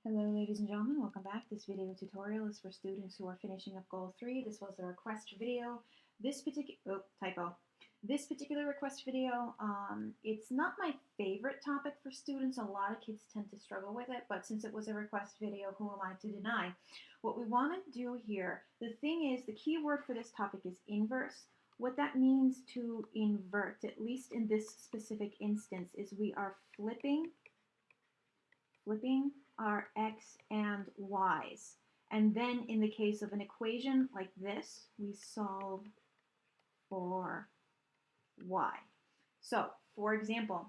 Hello ladies and gentlemen, welcome back. This video tutorial is for students who are finishing up Goal 3. This was a request video. This particular request video, it's not my favorite topic for students. A lot of kids tend to struggle with it, but since it was a request video, who am I to deny? What we want to do here, the thing is, the key word for this topic is inverse. What that means to invert, at least in this specific instance, is we are flipping our x and y's. And then in the case of an equation like this, we solve for y. So, for example,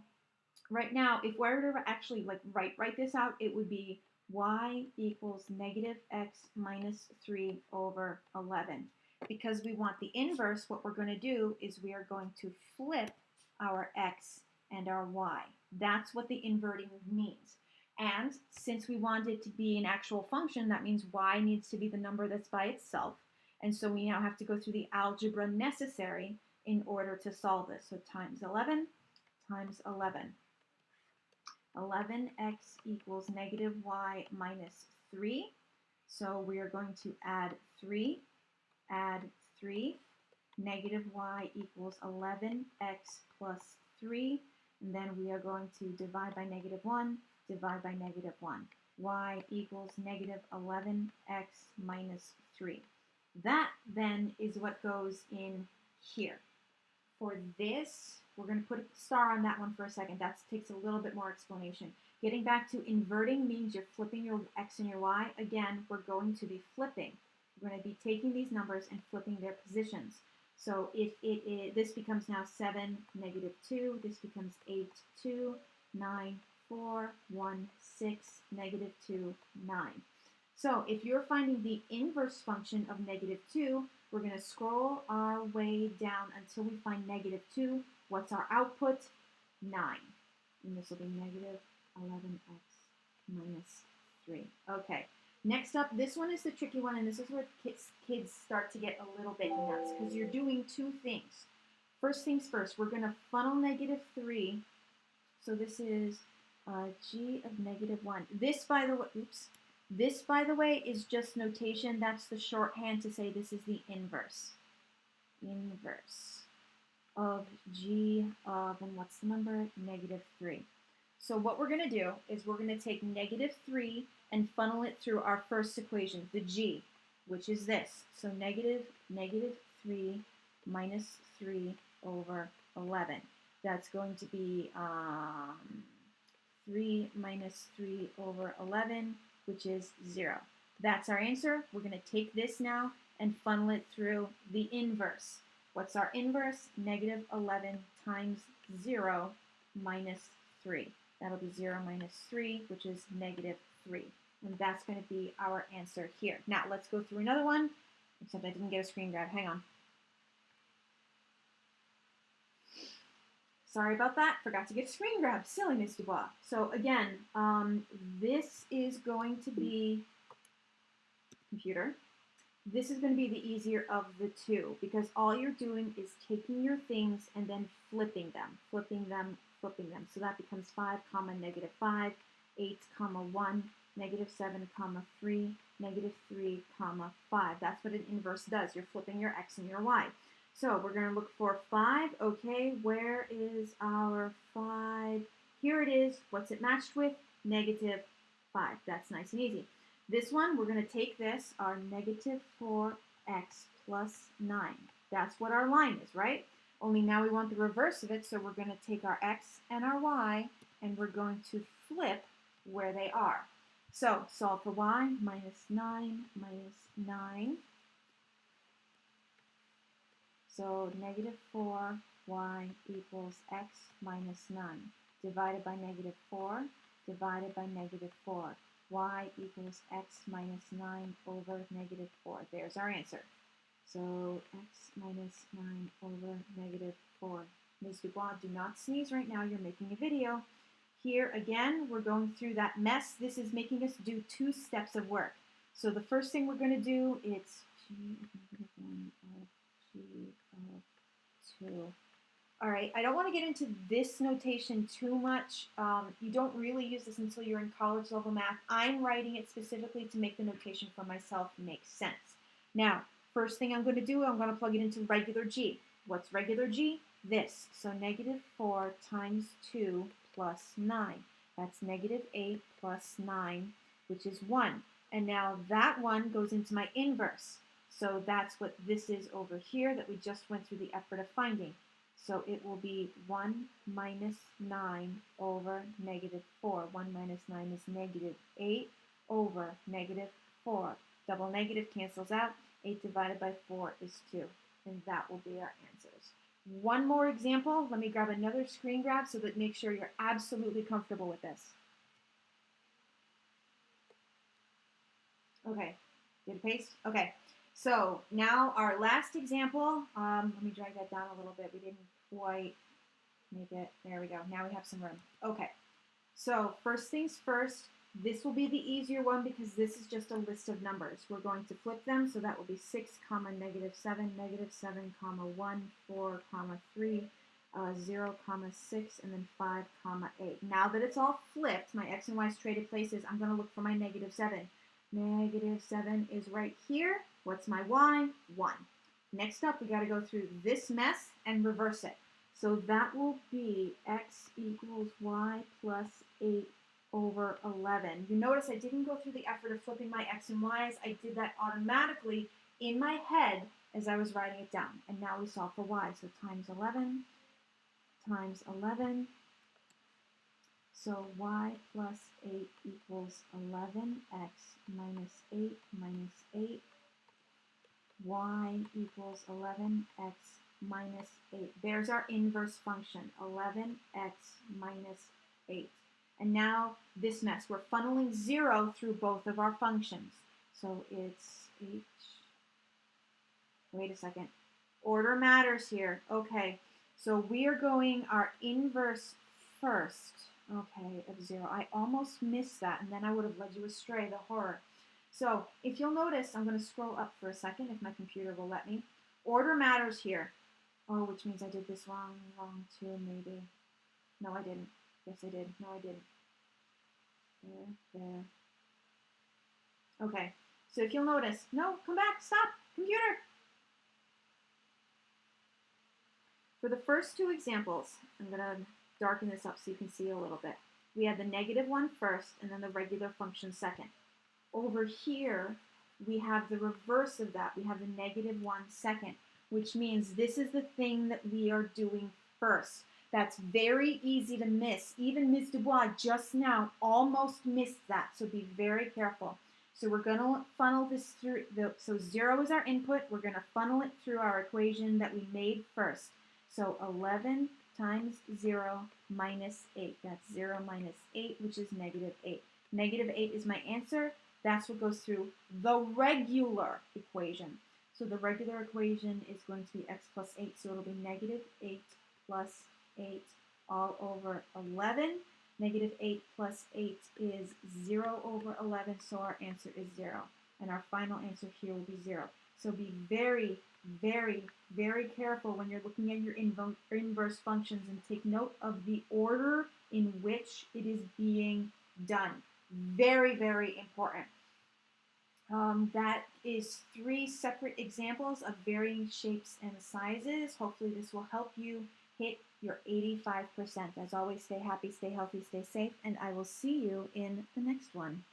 right now, if we were to actually write this out, it would be y equals negative x minus 3 over 11. Because we want the inverse, what we're going to do is we are going to flip our x and our y. That's what the inverting means. And since we want it to be an actual function, that means y needs to be the number that's by itself. And so we now have to go through the algebra necessary in order to solve this. So times 11 times 11. 11x equals negative y minus 3. So we are going to add 3, negative y equals 11x plus 3. And then we are going to divide by negative 1, divide by negative 1. Y equals negative 11x minus 3. That then is what goes in here. For this, we're going to put a star on that one for a second. That takes a little bit more explanation. Getting back to inverting means you're flipping your x and your y. Again, we're going to be flipping. We're going to be taking these numbers and flipping their positions. So if this becomes now 7, negative 2. This becomes 8, 2, 9, 4, 1, 6, negative 2, 9. So if you're finding the inverse function of negative 2, we're going to scroll our way down until we find negative 2. What's our output? 9. And this will be negative 11x minus 3. Okay. Next up, this one is the tricky one, and this is where kids start to get a little bit nuts, because you're doing two things. First things first, we're going to funnel negative 3. So this is g of negative 1. This, by the way, is just notation. That's the shorthand to say this is the inverse. Inverse of g of, and what's the number? Negative 3. So what we're going to do is we're going to take negative 3 and funnel it through our first equation, the g, which is this. So negative 3 minus 3 over 11. That's going to be 3 minus 3 over 11, which is 0. That's our answer. We're going to take this now and funnel it through the inverse. What's our inverse? Negative 11 times 0 minus 3. That'll be 0 minus 3, which is negative 3. And that's going to be our answer here. Now, let's go through another one, except I didn't get a screen grab. Hang on. Sorry about that. Forgot to get a screen grab. Silly Miss Dubois. So again, this is going to be, computer, this is going to be the easier of the two, because all you're doing is taking your things and then flipping them. So that becomes 5, negative 5, 8, 1, negative 7, 3, negative 3, 5. That's what an inverse does. You're flipping your x and your y. So we're going to look for 5. Okay, where is our 5? Here it is. What's it matched with? Negative 5. That's nice and easy. This one, we're going to take this, our negative 4x plus 9. That's what our line is, right? Only now we want the reverse of it, so we're going to take our x and our y, and we're going to flip where they are. So solve for y, minus 9, minus 9. So negative 4y equals x minus 9, divided by negative 4, divided by negative 4. Y equals x minus 9 over negative 4. There's our answer. So x minus 9 over negative 4. Ms. Dubois, do not sneeze right now. You're making a video. Here, again, we're going through that mess. This is making us do 2 steps of work. So the first thing we're going to do is g of negative 1 of g of 2. All right, I don't want to get into this notation too much. You don't really use this until you're in college level math. I'm writing it specifically to make the notation for myself make sense. Now, first thing I'm going to do, I'm going to plug it into regular G. What's regular G? This. So negative 4 times 2 plus 9. That's negative 8 plus 9, which is 1. And now that 1 goes into my inverse. So that's what this is over here that we just went through the effort of finding. So it will be 1 minus 9 over negative 4. 1 minus 9 is negative 8 over negative 4. Double negative cancels out. 8 divided by 4 is 2. And that will be our answers. One more example. Let me grab another screen grab so that make sure you're absolutely comfortable with this. Okay, did a paste? Okay, so now our last example. Let me drag that down a little bit. We didn't quite make it. There we go. Now we have some room. Okay, so first things first, this will be the easier one because this is just a list of numbers. We're going to flip them, so that will be 6, comma, negative 7, comma, 1, 4, comma, 3, 0, comma, 6, and then 5, comma, 8. Now that it's all flipped, my x and y's traded places, I'm going to look for my negative 7. Negative 7 is right here. What's my y? 1. Next up, we got to go through this mess and reverse it. So that will be x equals y plus 8 over 11. You notice I didn't go through the effort of flipping my x and y's. I did that automatically in my head as I was writing it down. And now we solve for y. So times 11 times 11. So y plus 8 equals 11x minus 8 minus 8. Y equals 11x minus 8. There's our inverse function, 11x minus 8. And now this mess, we're funneling 0 through both of our functions. So it's wait a second, order matters here. Okay, so we are going our inverse first. Okay, of 0. I almost missed that, and then I would have led you astray, the horror. So if you'll notice, I'm going to scroll up for a second if my computer will let me. Order matters here. Oh, which means I did this wrong too, maybe. No, I didn't. Yes, I did. No, I didn't. There. Okay, so if you'll notice, no, come back, stop, computer. For the first two examples, I'm going to darken this up so you can see a little bit. We had the negative one first and then the regular function second. Over here, we have the reverse of that. We have the negative 1 second, which means this is the thing that we are doing first. That's very easy to miss. Even Ms. Dubois just now almost missed that, so be very careful. So we're going to funnel this through, so 0 is our input. We're going to funnel it through our equation that we made first. So 11 times 0 minus 8. That's 0 minus 8, which is negative 8. Negative 8 is my answer. That's what goes through the regular equation. So the regular equation is going to be x plus 8. So it'll be negative 8 plus 8 all over 11. Negative 8 plus 8 is 0 over 11. So our answer is 0. And our final answer here will be 0. So be very, very, very careful when you're looking at your inverse functions and take note of the order in which it is being done. Very, very important. That is 3 separate examples of varying shapes and sizes. Hopefully this will help you hit your 85%. As always, stay happy, stay healthy, stay safe, and I will see you in the next one.